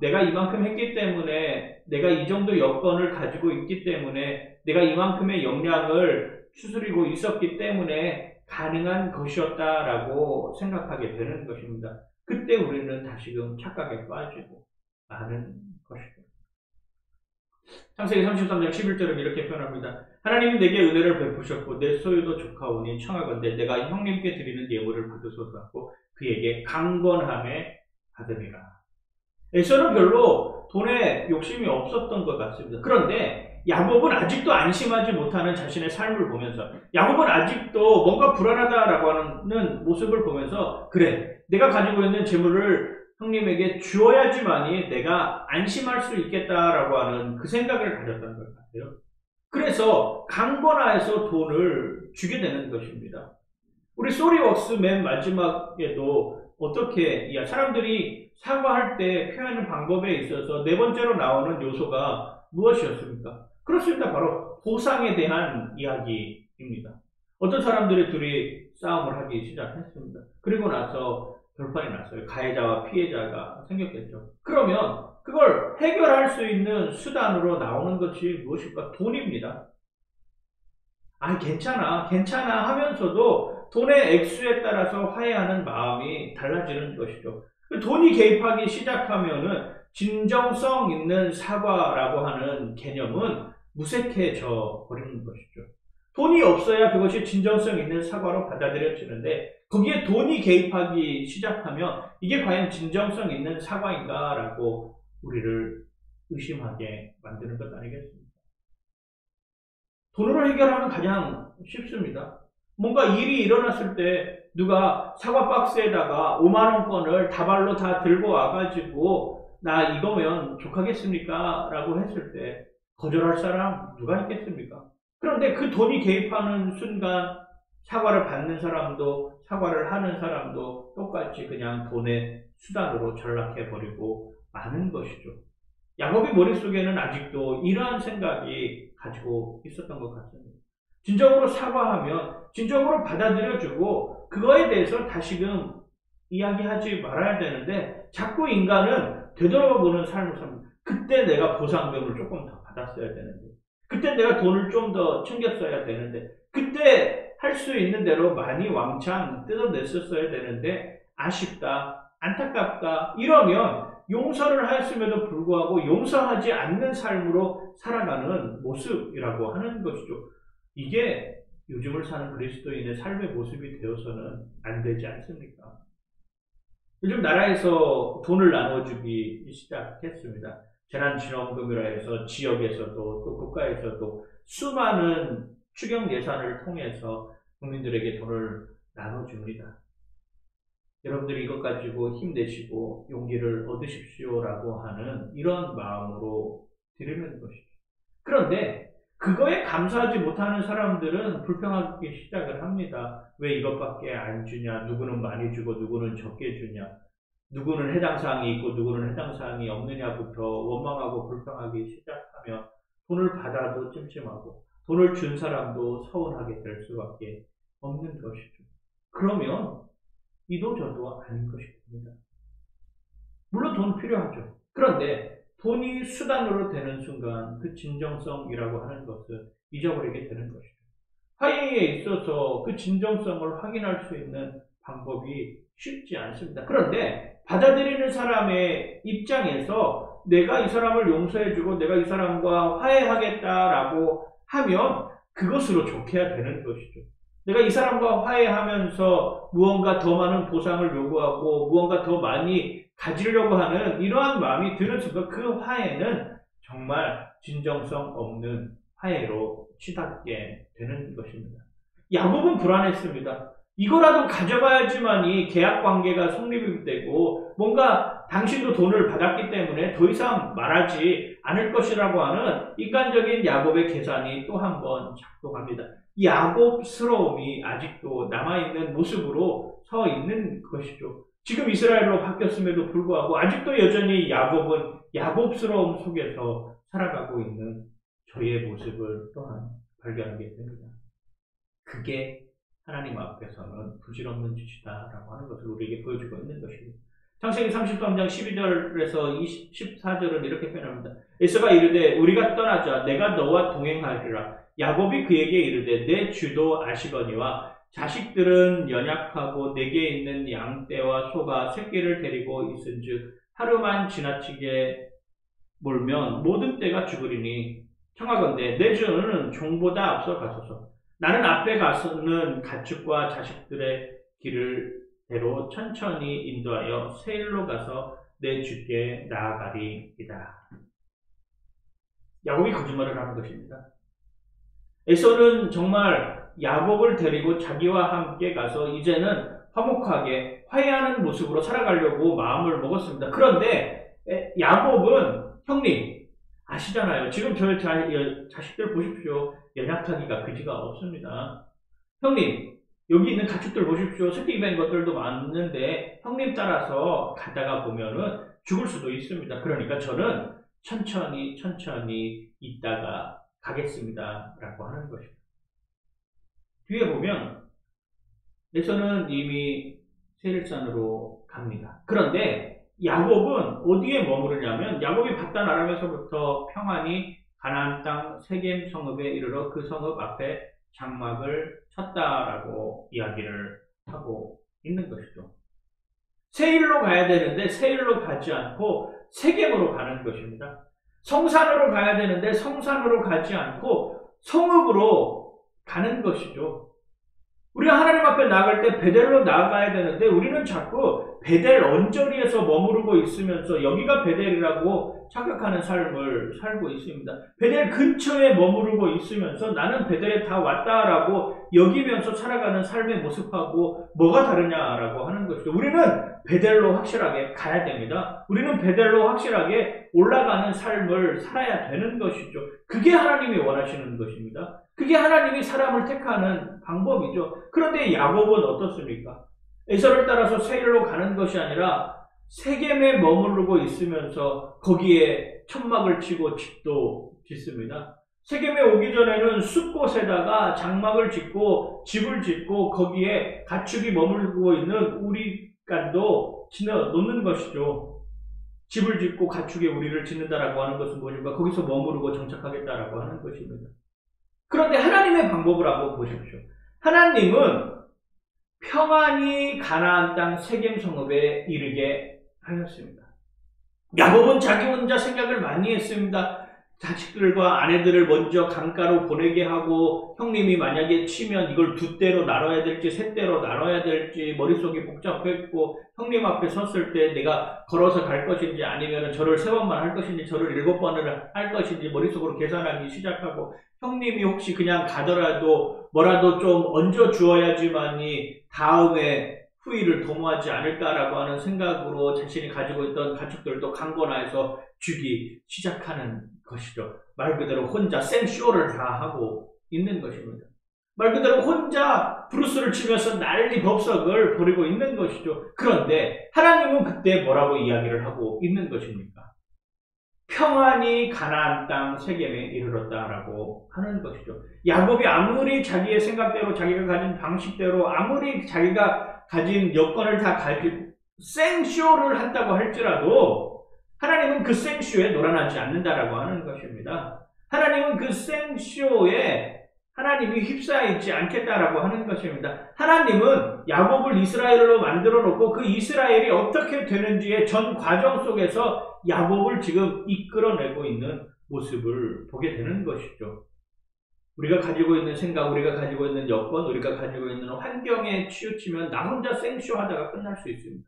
내가 이만큼 했기 때문에, 내가 이 정도 여건을 가지고 있기 때문에, 내가 이만큼의 역량을 추스리고 있었기 때문에 가능한 것이었다라고 생각하게 되는 것입니다. 그때 우리는 다시금 착각에 빠지고 마는 것이죠. 창세기 33장 11절은 이렇게 표현합니다. 하나님이 내게 은혜를 베푸셨고 내 소유도 조카오니 청하건대 내가 형님께 드리는 예물을 받으소서 하고 그에게 강권함에 받으리라. 에서는 별로 돈에 욕심이 없었던 것 같습니다. 그런데 야곱은 아직도 안심하지 못하는 자신의 삶을 보면서, 야곱은 아직도 뭔가 불안하다라고 하는 모습을 보면서, 그래, 내가 가지고 있는 재물을 형님에게 주어야지만이 내가 안심할 수 있겠다라고 하는 그 생각을 가졌던 것 같아요. 그래서 강권하에서 돈을 주게 되는 것입니다. 우리 소리웍스 맨 마지막에도 어떻게 사람들이 사과할 때 표현하는 방법에 있어서 네 번째로 나오는 요소가 무엇이었습니까? 그렇습니다. 바로 보상에 대한 이야기입니다. 어떤 사람들이 둘이 싸움을 하기 시작했습니다. 그리고 나서 결판이 났어요. 가해자와 피해자가 생겼겠죠. 그러면 그걸 해결할 수 있는 수단으로 나오는 것이 무엇일까? 돈입니다. 괜찮아 하면서도 돈의 액수에 따라서 화해하는 마음이 달라지는 것이죠. 돈이 개입하기 시작하면은 진정성 있는 사과라고 하는 개념은 무색해져 버리는 것이죠. 돈이 없어야 그것이 진정성 있는 사과로 받아들여지는데, 거기에 돈이 개입하기 시작하면 이게 과연 진정성 있는 사과인가라고 우리를 의심하게 만드는 것 아니겠습니까? 돈으로 해결하면 가장 쉽습니다. 뭔가 일이 일어났을 때 누가 사과 박스에다가 5만원권을 다발로 다 들고 와가지고 나 이거면 족하겠습니까? 라고 했을 때 거절할 사람 누가 있겠습니까? 그런데 그 돈이 개입하는 순간 사과를 받는 사람도 사과를 하는 사람도 똑같이 그냥 돈의 수단으로 전락해버리고 마는 것이죠. 야곱의 머릿속에는 아직도 이러한 생각이 가지고 있었던 것 같습니다. 진정으로 사과하면 진정으로 받아들여주고 그거에 대해서 다시금 이야기하지 말아야 되는데, 자꾸 인간은 되돌아보는 삶을 삽니다. 그때 내가 보상금을 조금 더 받았어야 되는데, 그때 내가 돈을 좀 더 챙겼어야 되는데, 그때 할 수 있는 대로 많이 왕창 뜯어냈었어야 되는데 아쉽다, 안타깝다 이러면 용서를 하였음에도 불구하고 용서하지 않는 삶으로 살아가는 모습이라고 하는 것이죠. 이게 요즘을 사는 그리스도인의 삶의 모습이 되어서는 안 되지 않습니까? 요즘 나라에서 돈을 나눠주기 시작했습니다. 재난지원금이라 해서 지역에서도 또 국가에서도 수많은 추경 예산을 통해서 국민들에게 돈을 나눠줍니다. 여러분들이 이것 가지고 힘내시고 용기를 얻으십시오라고 하는 이런 마음으로 드리는 것이죠. 그런데 그거에 감사하지 못하는 사람들은 불평하기 시작을 합니다. 왜 이것밖에 안 주냐? 누구는 많이 주고 누구는 적게 주냐? 누구는 해당 사항이 있고 누구는 해당 사항이 없느냐부터 원망하고 불평하기 시작하면 돈을 받아도 찜찜하고 돈을 준 사람도 서운하게 될 수밖에 없는 것이죠. 그러면 이도 저도 아닌 것이 됩니다. 물론 돈 필요하죠. 그런데 돈이 수단으로 되는 순간 그 진정성이라고 하는 것을 잊어버리게 되는 것이죠. 화해에 있어서 그 진정성을 확인할 수 있는 방법이 쉽지 않습니다. 그런데 받아들이는 사람의 입장에서 내가 이 사람을 용서해주고 내가 이 사람과 화해하겠다라고 하면 그것으로 좋게야 되는 것이죠. 내가 이 사람과 화해하면서 무언가 더 많은 보상을 요구하고 무언가 더 많이 가지려고 하는 이러한 마음이 드는 순간 그 화해는 정말 진정성 없는 화해로 치닫게 되는 것입니다. 야곱은 불안했습니다. 이거라도 가져가야지만이 계약 관계가 성립이 되고 뭔가 당신도 돈을 받았기 때문에 더 이상 말하지 않을 것이라고 하는 인간적인 야곱의 계산이 또 한 번 작동합니다. 야곱스러움이 아직도 남아있는 모습으로 서 있는 것이죠. 지금 이스라엘로 바뀌었음에도 불구하고 아직도 여전히 야곱은 야곱스러움 속에서 살아가고 있는 저의 모습을 또한 발견하게 됩니다. 그게 하나님 앞에서는 부질없는 짓이다라고 하는 것을 우리에게 보여주고 있는 것입니다. 창세기 33장 12절에서 14절은 이렇게 표현합니다. 에서가 이르되 우리가 떠나자 내가 너와 동행하리라. 야곱이 그에게 이르되 내 주도 아시거니와 자식들은 연약하고 내게 있는 양떼와 소가 새끼를 데리고 있은즉 하루만 지나치게 몰면 모든 떼가 죽으리니 청하건대 내 주는 종보다 앞서 가소서. 나는 앞에 가서는 가축과 자식들의 길을 대로 천천히 인도하여 세일로 가서 내 주께 나아가리이다. 야곱이 거짓말을 하는 것입니다. 에서는 정말 야곱을 데리고 자기와 함께 가서 이제는 화목하게 화해하는 모습으로 살아가려고 마음을 먹었습니다. 그런데 야곱은 형님 아시잖아요. 지금 저희 자식들 보십시오. 연약하기가 그지가 없습니다. 형님 여기 있는 가축들 보십시오. 새끼 뺀 것들도 많은데 형님 따라서 가다가 보면은 죽을 수도 있습니다. 그러니까 저는 천천히 있다가 가겠습니다. 라고 하는 것입니다. 뒤에 보면 에서는 이미 세일산으로 갑니다. 그런데 야곱은 어디에 머무르냐면 야곱이 밧단 아람에서부터 평안히 가나안 땅 세겜 성읍에 이르러 그 성읍 앞에 장막을 쳤다라고 이야기를 하고 있는 것이죠. 세일로 가야 되는데 세일로 가지 않고 세겜으로 가는 것입니다. 성산으로 가야 되는데 성산으로 가지 않고 성읍으로 가는 것이죠. 우리가 하나님 앞에 나아갈 때 베델로 나아가야 되는데 우리는 자꾸 베델 언저리에서 머무르고 있으면서 여기가 베델이라고 착각하는 삶을 살고 있습니다. 베델 근처에 머무르고 있으면서 나는 베델에 다 왔다라고 여기면서 살아가는 삶의 모습하고 뭐가 다르냐라고 하는 것이죠. 우리는 베델로 확실하게 가야 됩니다. 우리는 베델로 확실하게 올라가는 삶을 살아야 되는 것이죠. 그게 하나님이 원하시는 것입니다. 그게 하나님이 사람을 택하는 방법이죠. 그런데 야곱은 어떻습니까? 에서를 따라서 세일로 가는 것이 아니라 세겜에 머무르고 있으면서 거기에 천막을 치고 집도 짓습니다. 세겜에 오기 전에는 숲곳에다가 장막을 짓고 집을 짓고 거기에 가축이 머물고 있는 우리간도 놓는 것이죠. 집을 짓고 가축의 우리를 짓는다라고 하는 것은 뭐니까 거기서 머무르고 정착하겠다라고 하는 것입니다. 그런데 하나님의 방법을 한번 보십시오. 하나님은 평안히 가나안 땅 세겜 성읍에 이르게 하였습니다. 야곱은 자기 혼자 생각을 많이 했습니다. 자식들과 아내들을 먼저 강가로 보내게 하고 형님이 만약에 치면 이걸 2대로 나눠야 될지 3대로 나눠야 될지 머릿속이 복잡했고 형님 앞에 섰을 때 내가 걸어서 갈 것인지 아니면 절을 3번만 할 것인지 절을 7번을 할 것인지 머릿속으로 계산하기 시작하고 형님이 혹시 그냥 가더라도 뭐라도 좀 얹어 주어야지만이 다음에 후일을 도모하지 않을까라고 하는 생각으로 자신이 가지고 있던 가축들도 강권하여서 주기 시작하는 것이죠. 말 그대로 혼자 생쇼를 다 하고 있는 것입니다. 말 그대로 혼자 브루스를 치면서 난리 법석을 벌이고 있는 것이죠. 그런데 하나님은 그때 뭐라고 이야기를 하고 있는 것입니까? 평안히 가나안 땅 세겜에 이르렀다라고 하는 것이죠. 야곱이 아무리 자기의 생각대로 자기가 가진 방식대로 아무리 자기가 가진 여건을 다 가지고 생쇼를 한다고 할지라도 하나님은 그 생쇼에 놀아나지 않는다라고 하는 것입니다. 하나님은 그 생쇼에 하나님이 휩싸여 있지 않겠다라고 하는 것입니다. 하나님은 야곱을 이스라엘로 만들어 놓고 그 이스라엘이 어떻게 되는지의 전 과정 속에서 야곱을 지금 이끌어내고 있는 모습을 보게 되는 것이죠. 우리가 가지고 있는 생각, 우리가 가지고 있는 여건, 우리가 가지고 있는 환경에 치우치면 나 혼자 생쇼하다가 끝날 수 있습니다.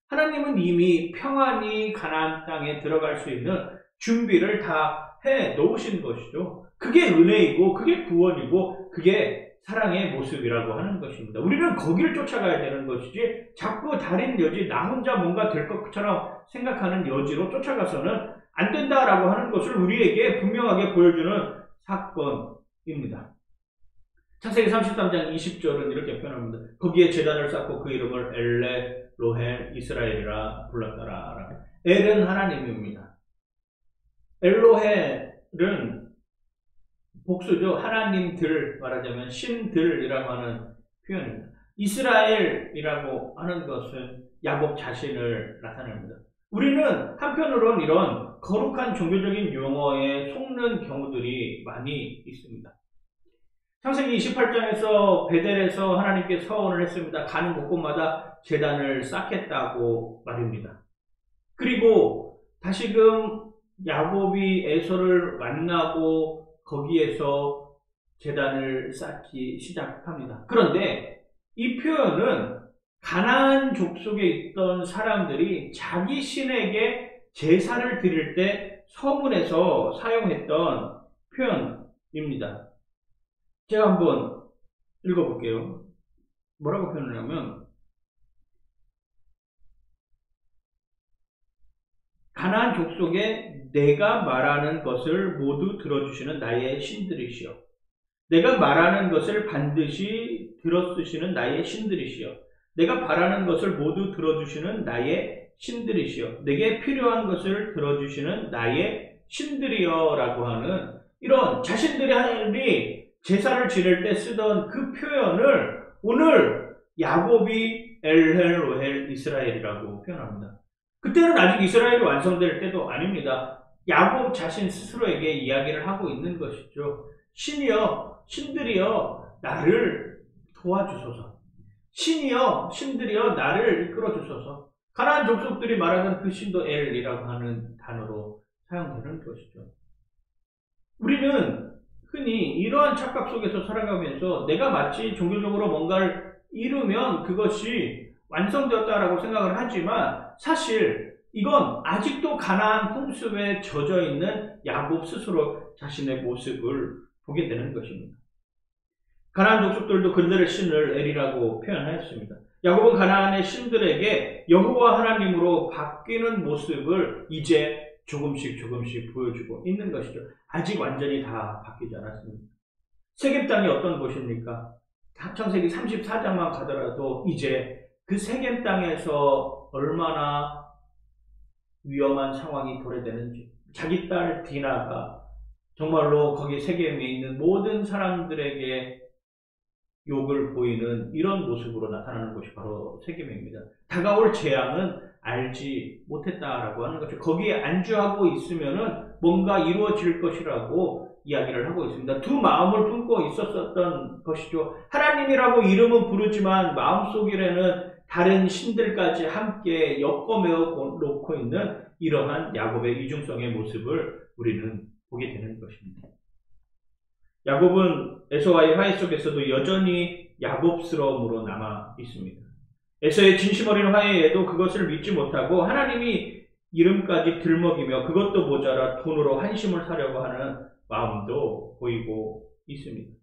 하나님은 이미 평안히 가나안 땅에 들어갈 수 있는 준비를 다 해 놓으신 것이죠. 그게 은혜이고 그게 구원이고 그게 사랑의 모습이라고 하는 것입니다. 우리는 거기를 쫓아가야 되는 것이지 자꾸 다른 여지, 나 혼자 뭔가 될 것처럼 생각하는 여지로 쫓아가서는 안 된다라고 하는 것을 우리에게 분명하게 보여주는 사건입니다. 창세기 33장 20절은 이렇게 표현합니다. 거기에 제단을 쌓고 그 이름을 엘레 로헬 이스라엘이라 불렀더라. 엘은 하나님입니다. 엘로헬은 복수죠. 하나님들, 말하자면 신들이라고 하는 표현입니다. 이스라엘이라고 하는 것은 야곱 자신을 나타냅니다. 우리는 한편으로는 이런 거룩한 종교적인 용어에 속는 경우들이 많이 있습니다. 창세기 28장에서 베델에서 하나님께 서원을 했습니다. 가는 곳곳마다 제단을 쌓겠다고 말입니다. 그리고 다시금 야곱이 에서를 만나고 거기에서 제단을 쌓기 시작합니다. 그런데 이 표현은 가나안 족속에 있던 사람들이 자기 신에게 제사를 드릴 때 서문에서 사용했던 표현입니다. 제가 한번 읽어볼게요. 뭐라고 표현을 하면, 가나안 족속에 내가 말하는 것을 모두 들어주시는 나의 신들이시여. 내가 말하는 것을 반드시 들어쓰시는 나의 신들이시여. 내가 바라는 것을 모두 들어주시는 나의 신들이시여. 내게 필요한 것을 들어주시는 나의 신들이여 라고 하는 이런 자신들이 제사를 지낼 때 쓰던 그 표현을 오늘 야곱이 엘헬로헬 이스라엘이라고 표현합니다. 그때는 아직 이스라엘이 완성될 때도 아닙니다. 야곱 자신 스스로에게 이야기를 하고 있는 것이죠. 신이여, 신들이여, 나를 도와주소서. 신이여, 신들이여, 나를 이끌어주소서. 가나안 족속들이 말하는 그 신도 엘이라고 하는 단어로 사용되는 것이죠. 우리는 흔히 이러한 착각 속에서 살아가면서 내가 마치 종교적으로 뭔가를 이루면 그것이 완성되었다라고 생각을 하지만 사실 이건 아직도 가나안 풍습에 젖어 있는 야곱 스스로 자신의 모습을 보게 되는 것입니다. 가나안 족속들도 그들의 신을 엘이라고 표현하였습니다. 야곱은 가나안의 신들에게 여호와 하나님으로 바뀌는 모습을 이제 조금씩 보여주고 있는 것이죠. 아직 완전히 다 바뀌지 않았습니다. 세겜 땅이 어떤 곳입니까? 창세기 34장만 가더라도 이제 그 세겜 땅에서 얼마나 위험한 상황이 도래되는지, 자기 딸 디나가 정말로 거기 세겜에 있는 모든 사람들에게 욕을 보이는 이런 모습으로 나타나는 것이 바로 세겜입니다. 다가올 재앙은 알지 못했다라고 하는 것이죠. 거기에 안주하고 있으면은 뭔가 이루어질 것이라고 이야기를 하고 있습니다. 두 마음을 품고 있었던 것이죠. 하나님이라고 이름은 부르지만 마음속에는 다른 신들까지 함께 엮어매어 놓고 있는 이러한 야곱의 이중성의 모습을 우리는 보게 되는 것입니다. 야곱은 에서와의 화해 속에서도 여전히 야곱스러움으로 남아 있습니다. 에서의 진심 어린 화해에도 그것을 믿지 못하고 하나님이 이름까지 들먹이며 그것도 모자라 돈으로 한심을 사려고 하는 마음도 보이고 있습니다.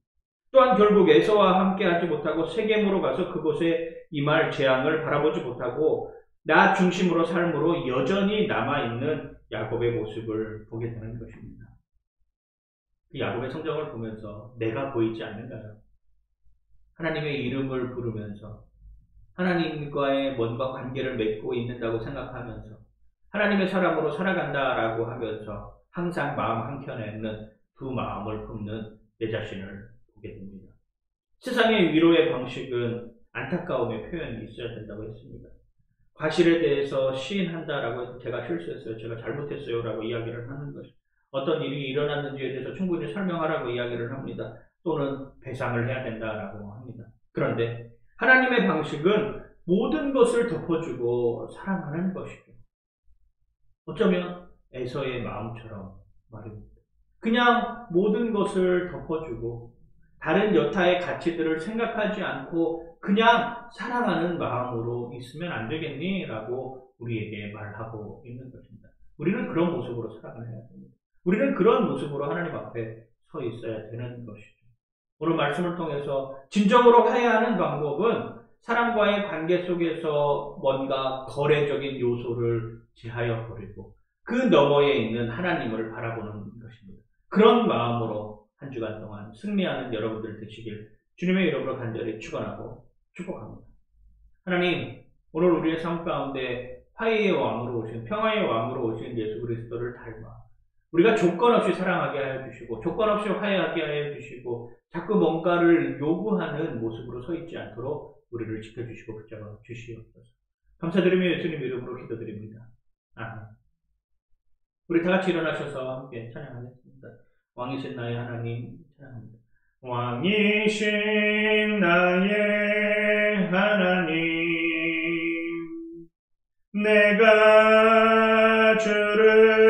또한 결국 에서와 함께하지 못하고 세겜으로 가서 그곳에 임할 재앙을 바라보지 못하고 나 중심으로 삶으로 여전히 남아있는 야곱의 모습을 보게 되는 것입니다. 야곱의 성장을 보면서 내가 보이지 않는가요? 하나님의 이름을 부르면서 하나님과의 뭔가 관계를 맺고 있는다고 생각하면서 하나님의 사람으로 살아간다라고 하면서 항상 마음 한켠에는 두 마음을 품는 내 자신을 보게 됩니다. 세상의 위로의 방식은 안타까움의 표현이 있어야 된다고 했습니다. 과실에 대해서 시인한다라고 해서 제가 실수했어요, 제가 잘못했어요 라고 이야기를 하는 것이, 어떤 일이 일어났는지에 대해서 충분히 설명하라고 이야기를 합니다. 또는 배상을 해야 된다라고 합니다. 그런데 하나님의 방식은 모든 것을 덮어주고 사랑하는 것이죠. 어쩌면 에서의 마음처럼 말입니다. 그냥 모든 것을 덮어주고 다른 여타의 가치들을 생각하지 않고 그냥 사랑하는 마음으로 있으면 안 되겠니? 라고 우리에게 말하고 있는 것입니다. 우리는 그런 모습으로 살아가야 됩니다. 우리는 그런 모습으로 하나님 앞에 서 있어야 되는 것이죠. 오늘 말씀을 통해서 진정으로 화해하는 방법은 사람과의 관계 속에서 뭔가 거래적인 요소를 제하여 버리고 그 너머에 있는 하나님을 바라보는 것입니다. 그런 마음으로 한 주간 동안 승리하는 여러분들 되시길 주님의 이름으로 간절히 축원하고 축복합니다. 하나님, 오늘 우리의 삶 가운데 화해의 왕으로 오신, 평화의 왕으로 오신 예수 그리스도를 닮아 우리가 조건 없이 사랑하게 하여 주시고 조건 없이 화해하게 하여 주시고 자꾸 뭔가를 요구하는 모습으로 서 있지 않도록 우리를 지켜주시고 붙잡아 주시옵소서. 감사드리며 예수님 이름으로 기도드립니다. 아멘. 우리 다 같이 일어나셔서 함께 찬양하겠습니다. 왕이신 나의 하나님 찬양합니다. 왕이신 나의 하나님, 내가 주를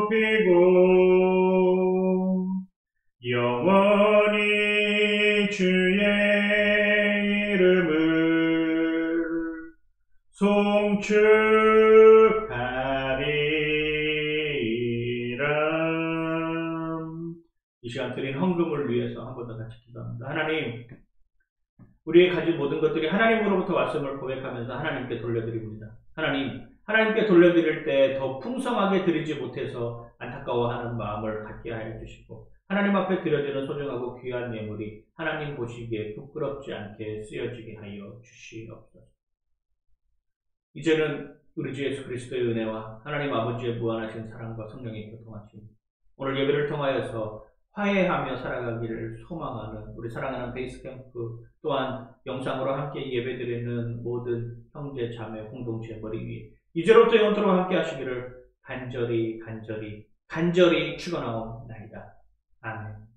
높이고 영원히 주의 이름을 축하리라. 이 시간 드린 헌금을 위해서 한 번 더 같이 기도합니다. 하나님, 우리의 가진 모든 것들이 하나님으로부터 왔음을 고백하면서 하나님께 돌려드립니다. 하나님, 하나님께 돌려드릴 때 더 풍성하게 드리지 못해서 안타까워하는 마음을 갖게 하여 주시고, 하나님 앞에 드려지는 소중하고 귀한 예물이 하나님 보시기에 부끄럽지 않게 쓰여지게 하여 주시옵소서. 이제는 우리 주 예수 그리스도의 은혜와 하나님 아버지의 무한하신 사랑과 성령의 교통하심, 오늘 예배를 통하여서 화해하며 살아가기를 소망하는 우리 사랑하는 베이스캠프, 또한 영상으로 함께 예배드리는 모든 형제 자매 공동체 머리 위에 이제로부터 영원토록 함께 하시기를 간절히 축원하옵나이다. 아멘.